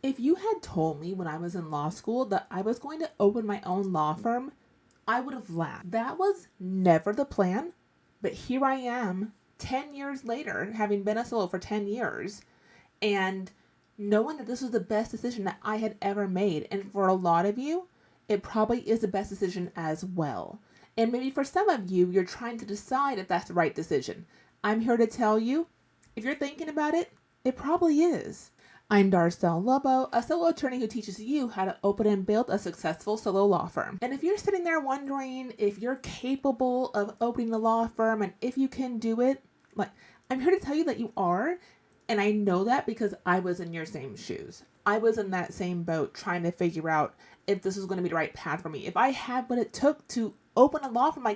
If you had told me when I was in law school that I was going to open my own law firm, I would have laughed. That was never the plan, but here I am 10 years later, having been a solo for 10 years, and knowing that this was the best decision that I had ever made. And for a lot of you, it probably is the best decision as well. And maybe for some of you, you're trying to decide if that's the right decision. I'm here to tell you, if you're thinking about it, it probably is. I'm Darcel Lobo, a solo attorney who teaches you how to open and build a successful solo law firm. And if you're sitting there wondering if you're capable of opening a law firm and if you can do it, I'm here to tell you that you are. And I know that because I was in your same shoes. I was in that same boat trying to figure out if this was going to be the right path for me. If I had what it took to open a law firm,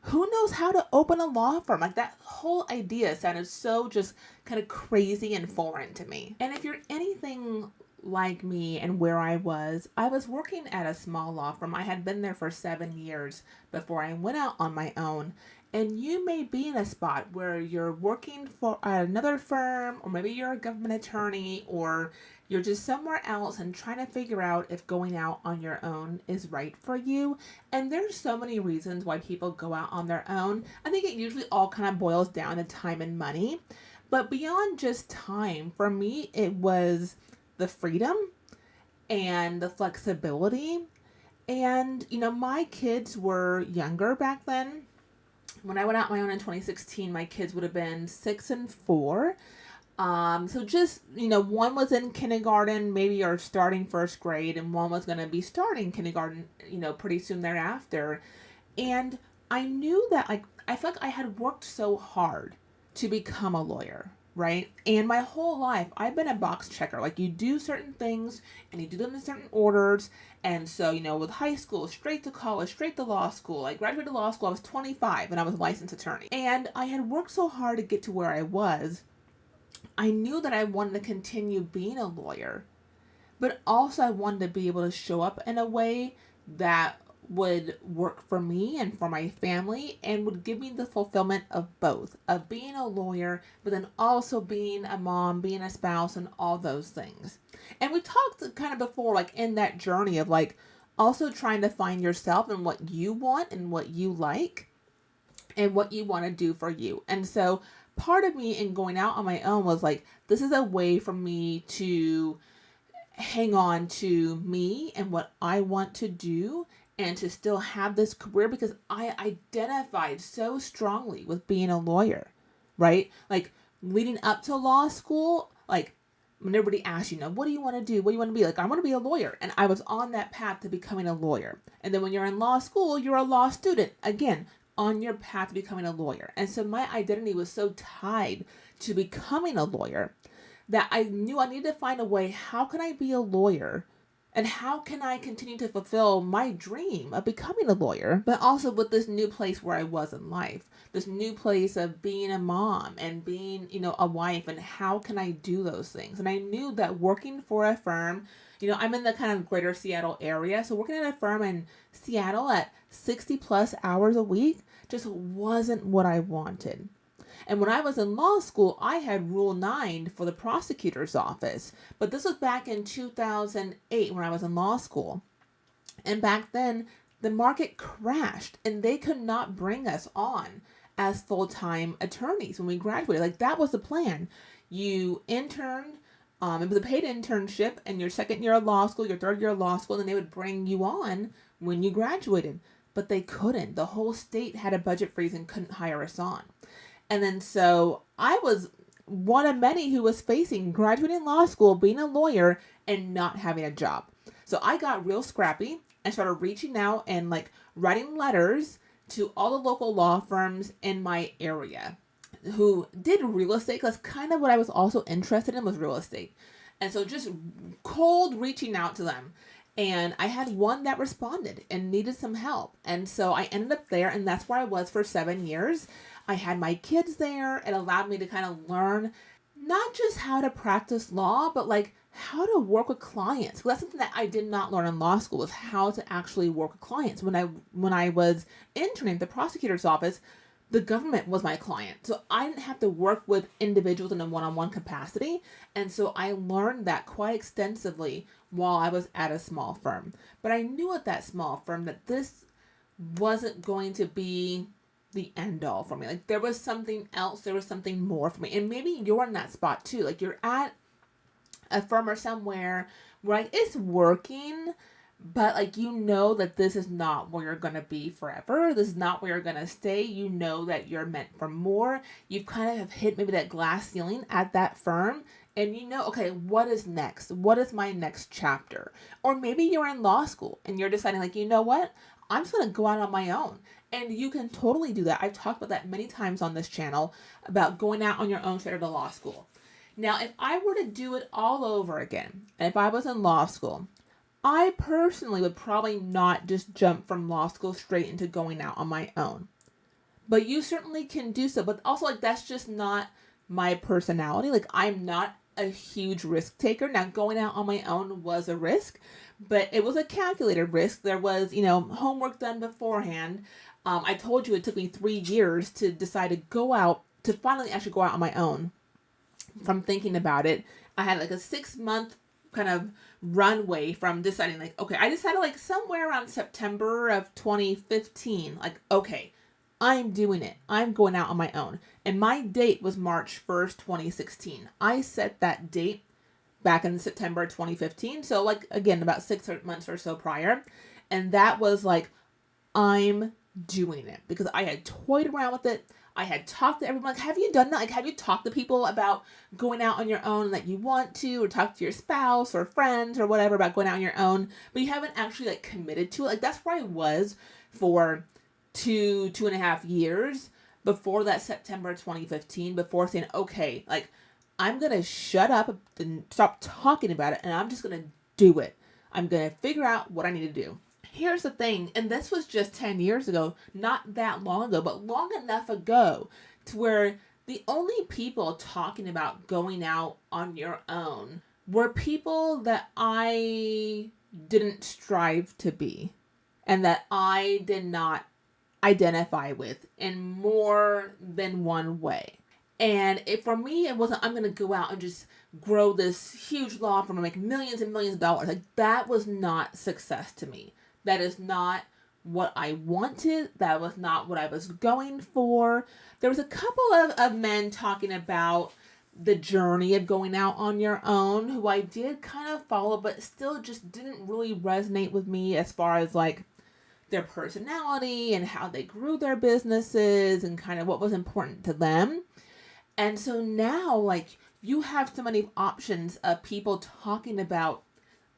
who knows how to open a law firm? That whole idea sounded so just kind of crazy and foreign to me. And if you're anything like me and where I was working at a small law firm. I had been there for 7 years before I went out on my own. And you may be in a spot where you're working for another firm, or maybe you're a government attorney, or you're just somewhere else and trying to figure out if going out on your own is right for you. And there's so many reasons why people go out on their own. I think it usually all kind of boils down to time and money. But beyond just time, for me, it was the freedom and the flexibility. And, my kids were younger back then. When I went out on my own in 2016, my kids would have been 6 and 4. So just, one was in kindergarten, maybe or starting first grade, and one was going to be starting kindergarten, pretty soon thereafter. And I knew that, I felt like I had worked so hard to become a lawyer, right? And my whole life, I've been a box checker. You do certain things, and you do them in certain orders. And so, with high school, straight to college, straight to law school. I graduated law school, I was 25, and I was a licensed attorney. And I had worked so hard to get to where I was. I knew that I wanted to continue being a lawyer, but also I wanted to be able to show up in a way that would work for me and for my family and would give me the fulfillment of both, of being a lawyer, but then also being a mom, being a spouse, and all those things. And we talked kind of before, in that journey of also trying to find yourself and what you want and what you like and what you want to do for you. And so part of me in going out on my own was this is a way for me to hang on to me and what I want to do and to still have this career, because I identified so strongly with being a lawyer, right? Leading up to law school, when everybody asks you, what do you want to do? What do you want to be? I want to be a lawyer. And I was on that path to becoming a lawyer. And then when you're in law school, you're a law student. Again, on your path to becoming a lawyer. And so my identity was so tied to becoming a lawyer that I knew I needed to find a way, how can I be a lawyer? And how can I continue to fulfill my dream of becoming a lawyer, but also with this new place where I was in life, this new place of being a mom and being, a wife, and how can I do those things? And I knew that working for a firm, I'm in the kind of greater Seattle area, so working at a firm in Seattle at 60 plus hours a week just wasn't what I wanted. And when I was in law school, I had Rule 9 for the prosecutor's office. But this was back in 2008 when I was in law school. And back then, the market crashed and they could not bring us on as full-time attorneys when we graduated. That was the plan. You interned, it was a paid internship in your second year of law school, your third year of law school, and then they would bring you on when you graduated. But they couldn't. The whole state had a budget freeze and couldn't hire us on. And then so I was one of many who was facing graduating law school, being a lawyer, and not having a job. So I got real scrappy and started reaching out and writing letters to all the local law firms in my area who did real estate. That's kind of what I was also interested in, was real estate. And so just cold reaching out to them. And I had one that responded and needed some help. And so I ended up there, and that's where I was for 7 years. I had my kids there. It allowed me to kind of learn not just how to practice law, but how to work with clients. That's something that I did not learn in law school, was how to actually work with clients. When I was interning at the prosecutor's office, the government was my client. So I didn't have to work with individuals in a one-on-one capacity. And so I learned that quite extensively while I was at a small firm. But I knew at that small firm that this wasn't going to be the end all for me. Like there was something else, there was something more for me. And maybe you're in that spot too. Like you're at a firm or somewhere where like it's working, but like you know that this is not where you're going to be forever. This is not where you're going to stay. You know that you're meant for more. You kind of have hit maybe that glass ceiling at that firm. And you know, okay, what is next? What is my next chapter? Or maybe you're in law school and you're deciding like, you know what? I'm just going to go out on my own. And you can totally do that. I've talked about that many times on this channel about going out on your own straight out of law school. Now, if I were to do it all over again, and if I was in law school, I personally would probably not just jump from law school straight into going out on my own. But you certainly can do so. But also, like, that's just not my personality. Like, I'm not a huge risk taker. Now, going out on my own was a risk, but it was a calculated risk. There was, homework done beforehand. I told you it took me 3 years to decide to go out, to finally actually go out on my own. From thinking about it, I had like a 6-month kind of runway from deciding like, okay, I decided like somewhere around September of 2015, like, okay, I'm doing it. I'm going out on my own. And my date was March 1st, 2016. I set that date back in September 2015. So like, again, about 6 months or so prior. And that was like, I'm doing it because I had toyed around with it. I had talked to everyone. Like, have you done that? Like, have you talked to people about going out on your own that you want to, or talk to your spouse or friends or whatever about going out on your own, but you haven't actually like committed to it? Like, that's where I was for 2.5 years before that September 2015, before saying, okay, like, I'm going to shut up and stop talking about it, and I'm just going to do it. I'm going to figure out what I need to do. Here's the thing, and this was just 10 years ago, not that long ago, but long enough ago to where the only people talking about going out on your own were people that I didn't strive to be and that I did not identify with in more than one way. And for me, it wasn't, I'm going to go out and just grow this huge law firm and make millions and millions of dollars. Like, that was not success to me. That is not what I wanted. That was not what I was going for. There was a couple of men talking about the journey of going out on your own who I did kind of follow, but still just didn't really resonate with me as far as like their personality and how they grew their businesses and kind of what was important to them. And so now, like, you have so many options of people talking about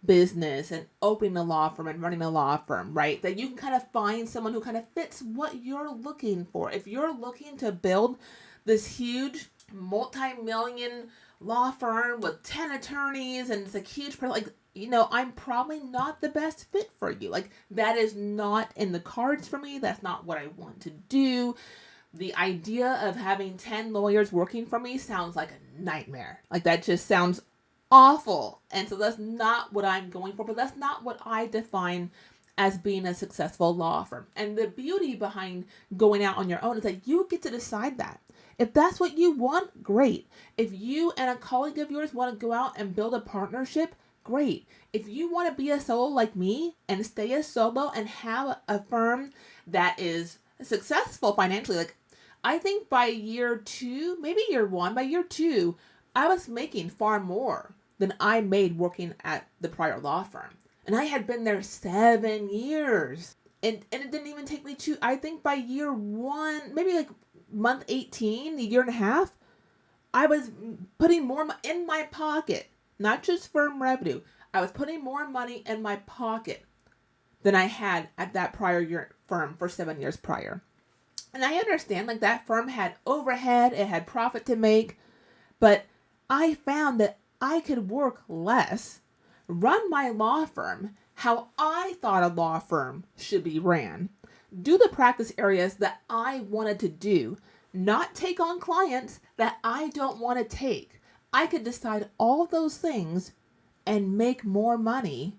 business and opening a law firm and running a law firm, right? That you can kind of find someone who kind of fits what you're looking for. If you're looking to build this huge multi-million law firm with 10 attorneys and it's a huge, like, I'm probably not the best fit for you. Like, that is not in the cards for me. That's not what I want to do. The idea of having 10 lawyers working for me sounds like a nightmare. Like, that just sounds awful. And so that's not what I'm going for, but that's not what I define as being a successful law firm. And the beauty behind going out on your own is that you get to decide that. If that's what you want, great. If you and a colleague of yours want to go out and build a partnership, great. If you want to be a solo like me and stay a solo and have a firm that is successful financially, like, I think by year 2, maybe year 1, by year 2, I was making far more than I made working at the prior law firm. And I had been there 7 years. And it didn't even take me I think by year 1, maybe like month 18, a year and a half, I was putting more in my pocket, not just firm revenue. I was putting more money in my pocket than I had at that prior year firm for 7 years prior. And I understand, like, that firm had overhead, it had profit to make, but I found that I could work less, run my law firm how I thought a law firm should be ran, do the practice areas that I wanted to do, not take on clients that I don't want to take. I could decide all those things and make more money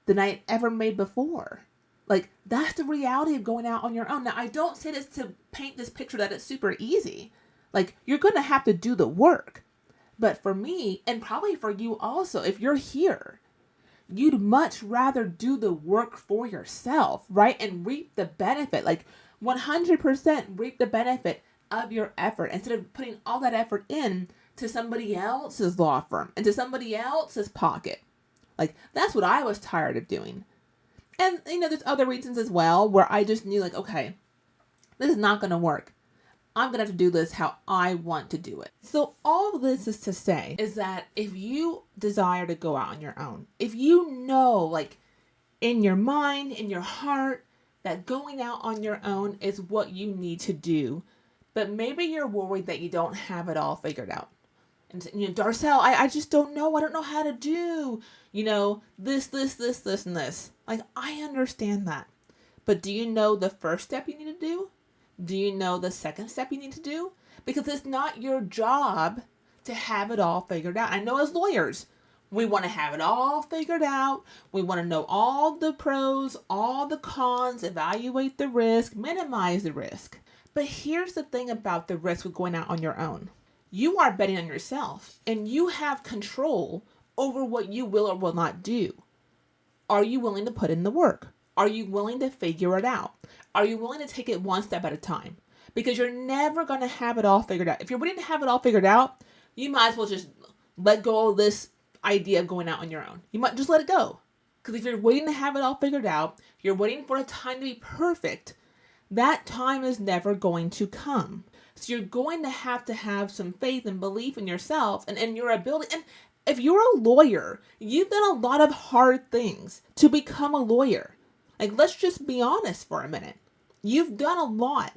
than I had ever made before. Like, that's the reality of going out on your own. Now, I don't say this to paint this picture that it's super easy. Like, you're going to have to do the work. But for me, and probably for you also, if you're here, you'd much rather do the work for yourself, right? And reap the benefit, like 100% reap the benefit of your effort instead of putting all that effort in to somebody else's law firm and to somebody else's pocket. Like, that's what I was tired of doing. And, there's other reasons as well where I just knew, like, okay, this is not going to work. I'm going to have to do this how I want to do it. So all of this is to say is that if you desire to go out on your own, if you know, like, in your mind, in your heart, that going out on your own is what you need to do, but maybe you're worried that you don't have it all figured out. And, Darcel, I just don't know. I don't know how to do, this, and this. Like, I understand that. But do you know the first step you need to do? Do you know the second step you need to do? Because it's not your job to have it all figured out. I know as lawyers, we want to have it all figured out. We want to know all the pros, all the cons, evaluate the risk, minimize the risk. But here's the thing about the risk with going out on your own. You are betting on yourself, and you have control over what you will or will not do. Are you willing to put in the work? Are you willing to figure it out? Are you willing to take it one step at a time? Because you're never going to have it all figured out. If you're waiting to have it all figured out, you might as well just let go of this idea of going out on your own. You might just let it go. Because if you're waiting to have it all figured out, you're waiting for a time to be perfect, that time is never going to come. So you're going to have some faith and belief in yourself and in your ability. And if you're a lawyer, you've done a lot of hard things to become a lawyer. Like, let's just be honest for a minute. You've done a lot.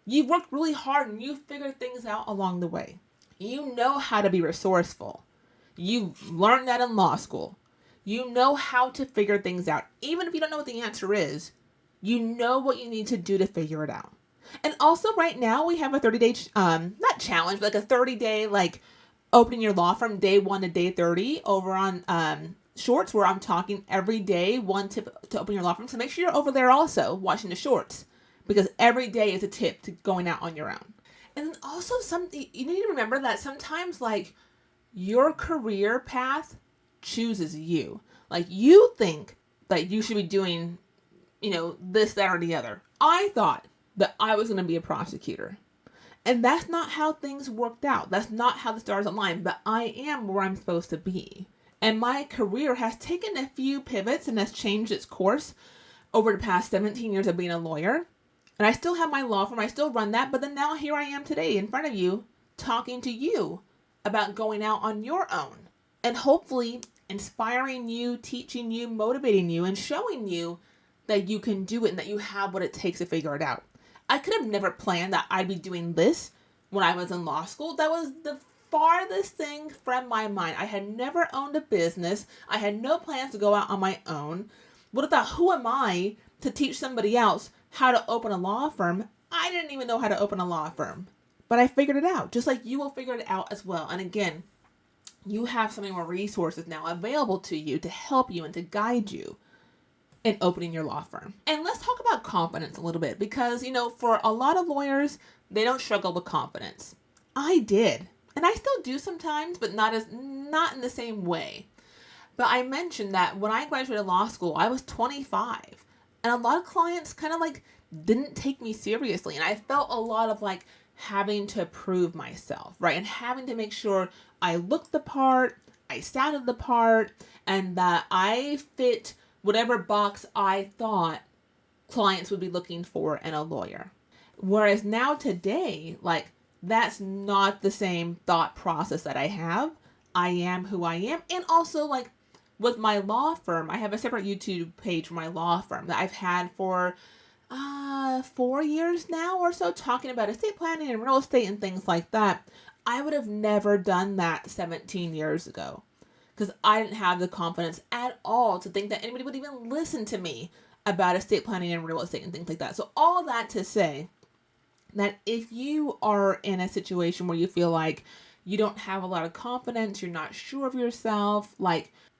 You've worked really hard and you've figured things out along the way. You know how to be resourceful. You learned that in law school. You know how to figure things out. Even if you don't know what the answer is, you know what you need to do to figure it out. And also right now we have a 30-day, not challenge, but like a 30-day, like, opening your law from day 1 to day 30 over on Shorts, where I'm talking every day, one tip to open your law firm. So make sure you're over there also watching the Shorts, because every day is a tip to going out on your own. And then also you need to remember that sometimes, like, your career path chooses you. Like, you think that you should be doing, this, that, or the other. I thought that I was going to be a prosecutor. And that's not how things worked out. That's not how the stars aligned. But I am where I'm supposed to be. And my career has taken a few pivots and has changed its course over the past 17 years of being a lawyer. And I still have my law firm. I still run that. But then now here I am today in front of you talking to you about going out on your own. And hopefully inspiring you, teaching you, motivating you, and showing you that you can do it and that you have what it takes to figure it out. I could have never planned that I'd be doing this when I was in law school. That was the farthest thing from my mind. I had never owned a business. I had no plans to go out on my own. Would have thought, who am I to teach somebody else how to open a law firm? I didn't even know how to open a law firm. But I figured it out, just like you will figure it out as well. And again, you have so many more resources now available to you to help you and to guide you in opening your law firm. And let's talk about confidence a little bit, because, for a lot of lawyers, they don't struggle with confidence. I did. And I still do sometimes, but not in the same way. But I mentioned that when I graduated law school, I was 25. And a lot of clients kind of didn't take me seriously. And I felt a lot of having to prove myself, right? And having to make sure I looked the part, I sounded the part, and that I fit whatever box I thought clients would be looking for in a lawyer. Whereas now today, that's not the same thought process that I have. I am who I am. And also, with my law firm, I have a separate YouTube page for my law firm that I've had for 4 years now or so, talking about estate planning and real estate and things like that. I would have never done that 17 years ago, because I didn't have the confidence at all to think that anybody would even listen to me about estate planning and real estate and things like that. So all that to say that if you are in a situation where you feel like you don't have a lot of confidence, you're not sure of yourself,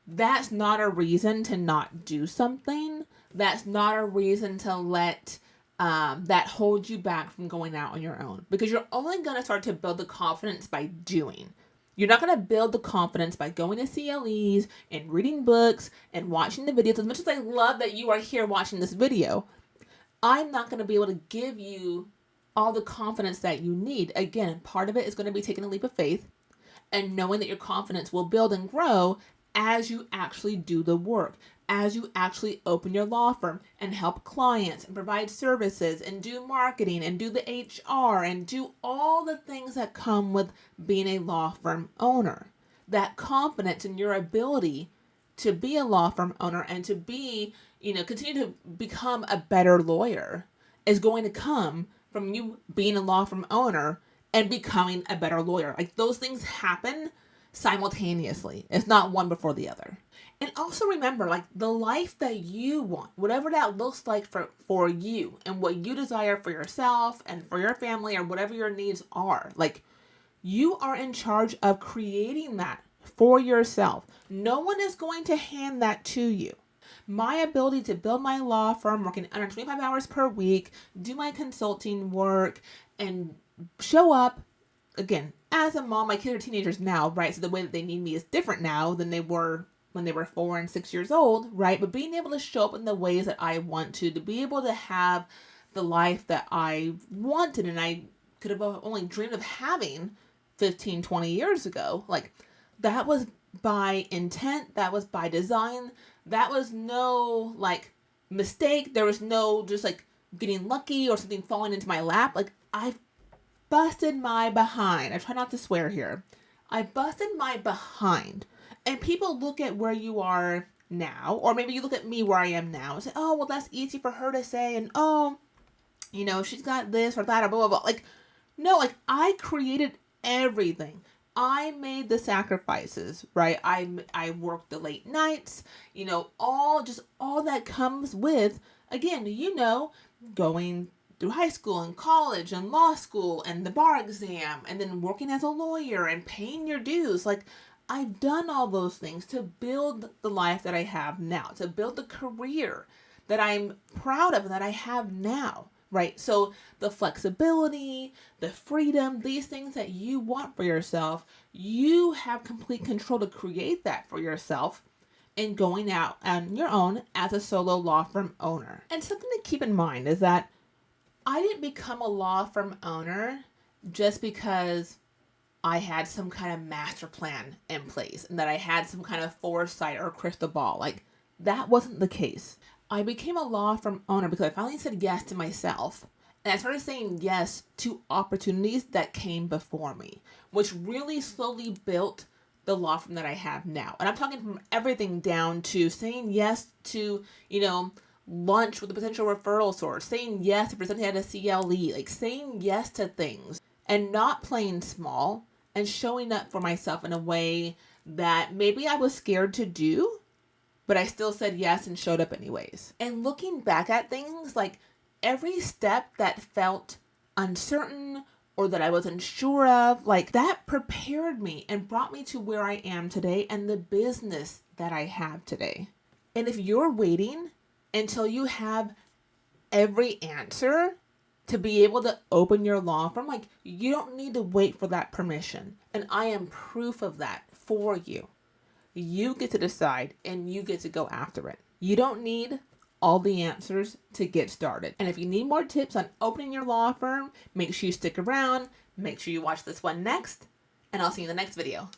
that's not a reason to not do something. that's not a reason to let that hold you back from going out on your own, because you're only going to start to build the confidence by doing. You're not going to build the confidence by going to CLEs and reading books and watching the videos. As much as I love that you are here watching this video, I'm not going to be able to give you all the confidence that you need. Again, part of it is going to be taking a leap of faith and knowing that your confidence will build and grow as you actually do the work, as you actually open your law firm and help clients and provide services and do marketing and do the HR and do all the things that come with being a law firm owner. That confidence in your ability to be a law firm owner and to be, continue to become a better lawyer is going to come from you being a law firm owner and becoming a better lawyer. Like, those things happen simultaneously. It's not one before the other. And also remember, like, the life that you want, whatever that looks like for you and what you desire for yourself and for your family or whatever your needs are, like, you are in charge of creating that for yourself. No one is going to hand that to you. My ability to build my law firm, working under 25 hours per week, do my consulting work, and show up, again, as a mom. My kids are teenagers now, right? So the way that they need me is different now than they were when they were 4 and 6 years old, right? But being able to show up in the ways that I want to be able to have the life that I wanted and I could have only dreamed of having 15, 20 years ago, like, that was by intent, that was by design, that was no, like, mistake, there was no just, like, getting lucky or something falling into my lap. Like, I've busted my behind. I try not to swear here. I busted my behind. And people look at where you are now, or maybe you look at me where I am now and say, oh, well, that's easy for her to say, and oh, she's got this or that or blah, blah, blah. Like, no, like, I created everything. I made the sacrifices, right? I worked the late nights, all that comes with, again, going through high school and college and law school and the bar exam and then working as a lawyer and paying your dues. Like, I've done all those things to build the life that I have now, to build the career that I'm proud of and that I have now, right? So the flexibility, the freedom, these things that you want for yourself, you have complete control to create that for yourself in going out on your own as a solo law firm owner. And something to keep in mind is that I didn't become a law firm owner just because I had some kind of master plan in place and that I had some kind of foresight or crystal ball. Like, that wasn't the case. I became a law firm owner because I finally said yes to myself. And I started saying yes to opportunities that came before me, which really slowly built the law firm that I have now. And I'm talking from everything down to saying yes to, lunch with a potential referral source, saying yes to presenting at a CLE, like saying yes to things and not playing small and showing up for myself in a way that maybe I was scared to do, but I still said yes and showed up anyways. And looking back at things, like, every step that felt uncertain or that I was unsure of, like, that prepared me and brought me to where I am today and the business that I have today. And if you're waiting until you have every answer to be able to open your law firm, like, you don't need to wait for that permission. And I am proof of that for you. You get to decide and you get to go after it. You don't need all the answers to get started. And if you need more tips on opening your law firm, make sure you stick around. Make sure you watch this one next, and I'll see you in the next video.